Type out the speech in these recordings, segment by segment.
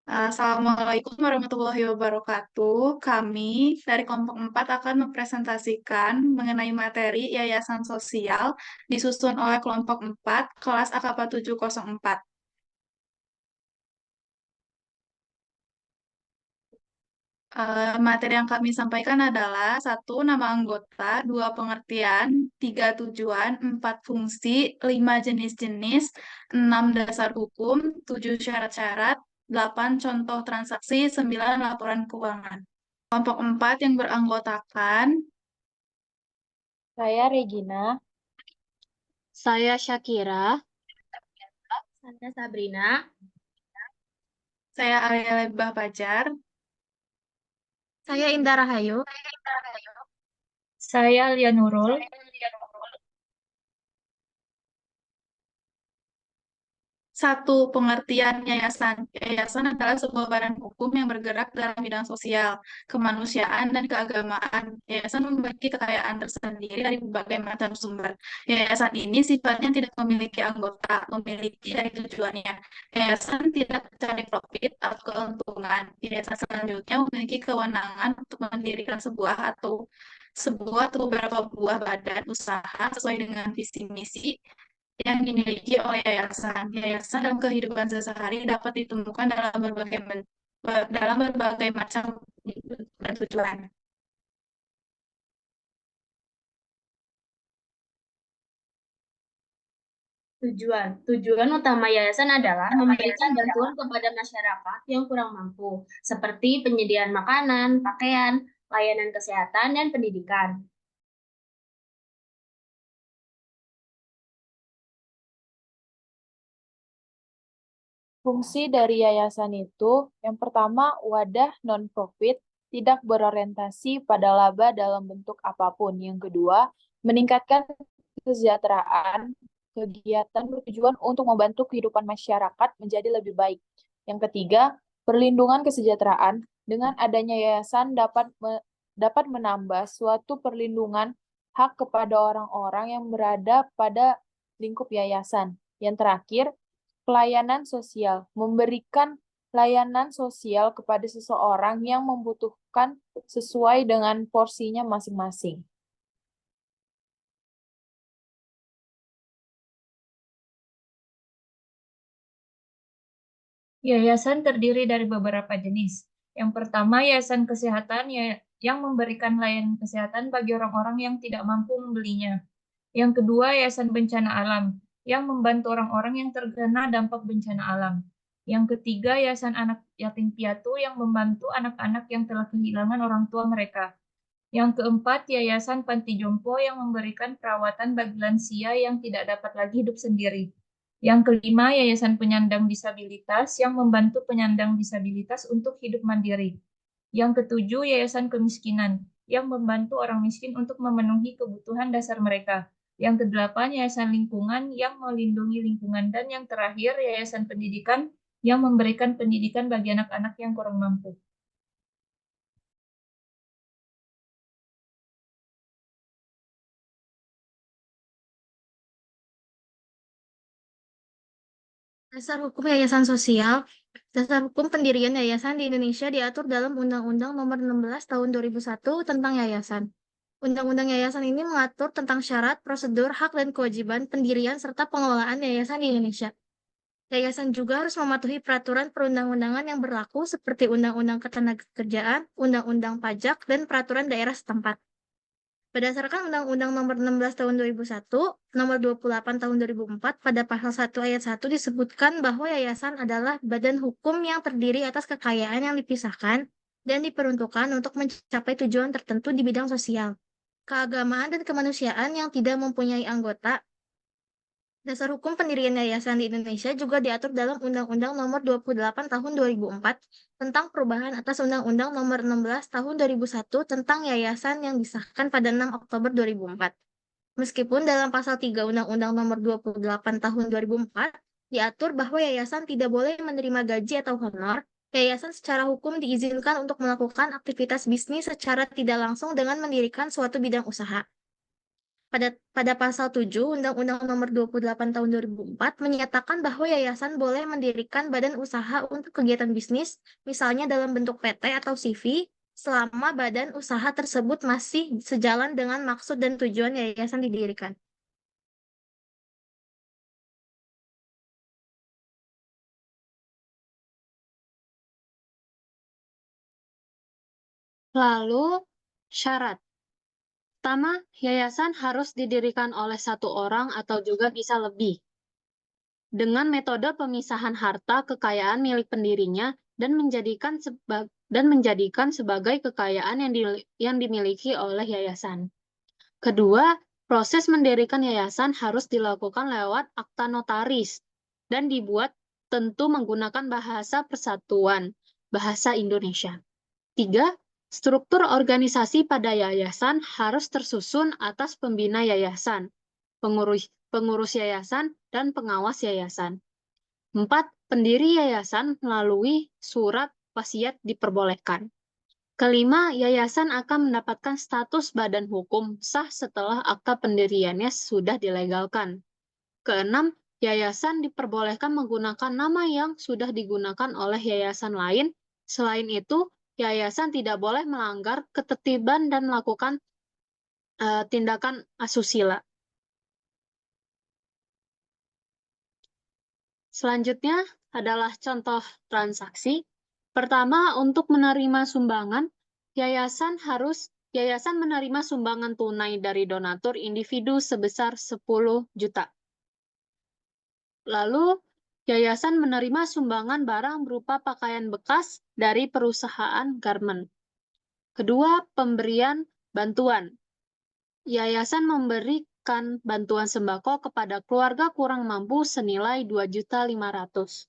Assalamualaikum warahmatullahi wabarakatuh. Kami dari kelompok 4 akan mempresentasikan mengenai materi Yayasan Sosial disusun oleh kelompok 4 kelas AKP 704. Materi yang kami sampaikan adalah satu, nama anggota, dua, pengertian, tiga, tujuan, empat, fungsi, lima, jenis-jenis, enam, dasar hukum, tujuh, syarat-syarat, delapan, contoh transaksi, sembilan, laporan keuangan. Kelompok 4 yang beranggotakan Saya Regina. Saya Syakira. Saya Sabrina. saya Arya Lebah Pajar. Saya Indah Rahayu. Saya Lia Nurul. Satu, pengertian yayasan. Yayasan adalah sebuah badan hukum yang bergerak dalam bidang sosial, kemanusiaan, dan keagamaan. Yayasan memiliki kekayaan tersendiri dari berbagai macam sumber. Yayasan ini sifatnya tidak memiliki anggota, memiliki dari tujuannya. Yayasan tidak mencari profit atau keuntungan. Yayasan selanjutnya memiliki kewenangan untuk mendirikan sebuah atau beberapa buah badan usaha sesuai dengan visi misi yang dimiliki oleh yayasan. Yayasan dalam kehidupan sehari-hari dapat ditemukan dalam berbagai macam dan tujuan. Tujuan utama yayasan adalah memberikan bantuan kepada masyarakat yang kurang mampu, seperti penyediaan makanan, pakaian, layanan kesehatan, dan pendidikan. Fungsi dari yayasan itu, yang pertama, wadah non-profit, tidak berorientasi pada laba dalam bentuk apapun. Yang kedua, meningkatkan kesejahteraan, kegiatan bertujuan untuk membantu kehidupan masyarakat menjadi lebih baik. Yang ketiga, perlindungan kesejahteraan. Dengan adanya yayasan dapat menambah suatu perlindungan hak kepada orang-orang yang berada pada lingkup yayasan. Yang terakhir, pelayanan sosial, memberikan layanan sosial kepada seseorang yang membutuhkan sesuai dengan porsinya masing-masing. Yayasan terdiri dari beberapa jenis. Yang pertama, yayasan kesehatan yang memberikan layanan kesehatan bagi orang-orang yang tidak mampu membelinya. Yang kedua, yayasan bencana alam yang membantu orang-orang yang terkena dampak bencana alam. Yang ketiga, yayasan anak yatim piatu yang membantu anak-anak yang telah kehilangan orang tua mereka. Yang keempat, yayasan panti jompo yang memberikan perawatan bagi lansia yang tidak dapat lagi hidup sendiri. Yang kelima, yayasan penyandang disabilitas yang membantu penyandang disabilitas untuk hidup mandiri. Yang ketujuh, yayasan kemiskinan yang membantu orang miskin untuk memenuhi kebutuhan dasar mereka. Yang kedelapan, yayasan lingkungan yang melindungi lingkungan. Dan yang terakhir, yayasan pendidikan yang memberikan pendidikan bagi anak-anak yang kurang mampu. Dasar hukum yayasan sosial. Dasar hukum pendirian yayasan di Indonesia diatur dalam Undang-Undang Nomor 16 Tahun 2001 tentang yayasan. Undang-undang yayasan ini mengatur tentang syarat, prosedur, hak, dan kewajiban pendirian serta pengelolaan yayasan di Indonesia. Yayasan juga harus mematuhi peraturan perundang-undangan yang berlaku seperti Undang-Undang Ketenagakerjaan, Undang-Undang Pajak, dan peraturan daerah setempat. Berdasarkan Undang-Undang Nomor 16 Tahun 2001, Nomor 28 Tahun 2004, pada pasal 1 ayat 1 disebutkan bahwa yayasan adalah badan hukum yang terdiri atas kekayaan yang dipisahkan dan diperuntukkan untuk mencapai tujuan tertentu di bidang sosial, keagamaan, dan kemanusiaan yang tidak mempunyai anggota. Dasar hukum pendirian yayasan di Indonesia juga diatur dalam Undang-Undang Nomor 28 Tahun 2004 tentang perubahan atas Undang-Undang Nomor 16 Tahun 2001 tentang yayasan yang disahkan pada 6 Oktober 2004. Meskipun dalam pasal 3 Undang-Undang Nomor 28 Tahun 2004 diatur bahwa yayasan tidak boleh menerima gaji atau honor, yayasan secara hukum diizinkan untuk melakukan aktivitas bisnis secara tidak langsung dengan mendirikan suatu bidang usaha. Pada pasal 7 Undang-Undang Nomor 28 Tahun 2004 menyatakan bahwa yayasan boleh mendirikan badan usaha untuk kegiatan bisnis, misalnya dalam bentuk PT atau CV, selama badan usaha tersebut masih sejalan dengan maksud dan tujuan yayasan didirikan. Lalu, syarat. Pertama, yayasan harus didirikan oleh satu orang atau juga bisa lebih. Dengan metode pemisahan harta kekayaan milik pendirinya dan menjadikan sebagai kekayaan yang dimiliki oleh yayasan. Kedua, proses mendirikan yayasan harus dilakukan lewat akta notaris dan dibuat tentu menggunakan bahasa persatuan, bahasa Indonesia. Tiga, struktur organisasi pada yayasan harus tersusun atas pembina yayasan, pengurus yayasan, dan pengawas yayasan. 4. Pendiri yayasan melalui surat wasiat diperbolehkan. Kelima, yayasan akan mendapatkan status badan hukum sah setelah akta pendiriannya sudah dilegalkan. Keenam, yayasan diperbolehkan menggunakan nama yang sudah digunakan oleh yayasan lain. Selain itu, yayasan tidak boleh melanggar ketertiban dan melakukan tindakan asusila. Selanjutnya adalah contoh transaksi. Pertama, untuk menerima sumbangan, yayasan menerima sumbangan tunai dari donatur individu sebesar 10 juta. Lalu, yayasan menerima sumbangan barang berupa pakaian bekas dari perusahaan garment. Kedua, pemberian bantuan. Yayasan memberikan bantuan sembako kepada keluarga kurang mampu senilai 2.500.000.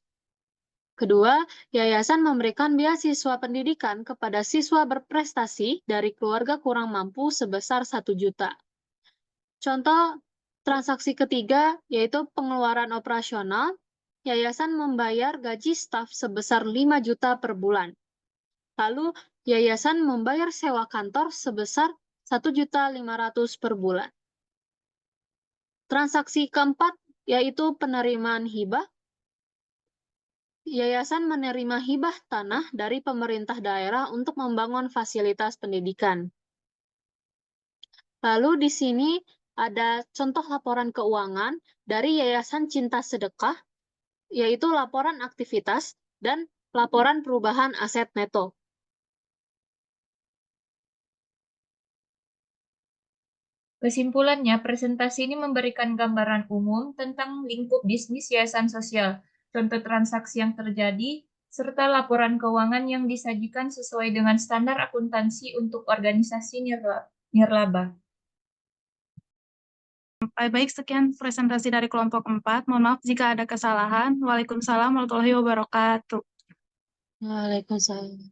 Kedua, yayasan memberikan beasiswa pendidikan kepada siswa berprestasi dari keluarga kurang mampu sebesar 1 juta. Contoh transaksi ketiga yaitu pengeluaran operasional. Yayasan membayar gaji staf sebesar 5 juta per bulan. Lalu, yayasan membayar sewa kantor sebesar 1.500.000 per bulan. Transaksi keempat yaitu penerimaan hibah. Yayasan menerima hibah tanah dari pemerintah daerah untuk membangun fasilitas pendidikan. Lalu di sini ada contoh laporan keuangan dari Yayasan Cinta Sedekah, yaitu laporan aktivitas dan laporan perubahan aset neto. Kesimpulannya, presentasi ini memberikan gambaran umum tentang lingkup bisnis yayasan sosial, contoh transaksi yang terjadi, serta laporan keuangan yang disajikan sesuai dengan standar akuntansi untuk organisasi nirlaba. Baik, sekian presentasi dari kelompok 4. Mohon maaf jika ada kesalahan. Waalaikumsalam warahmatullahi wabarakatuh. Waalaikumsalam.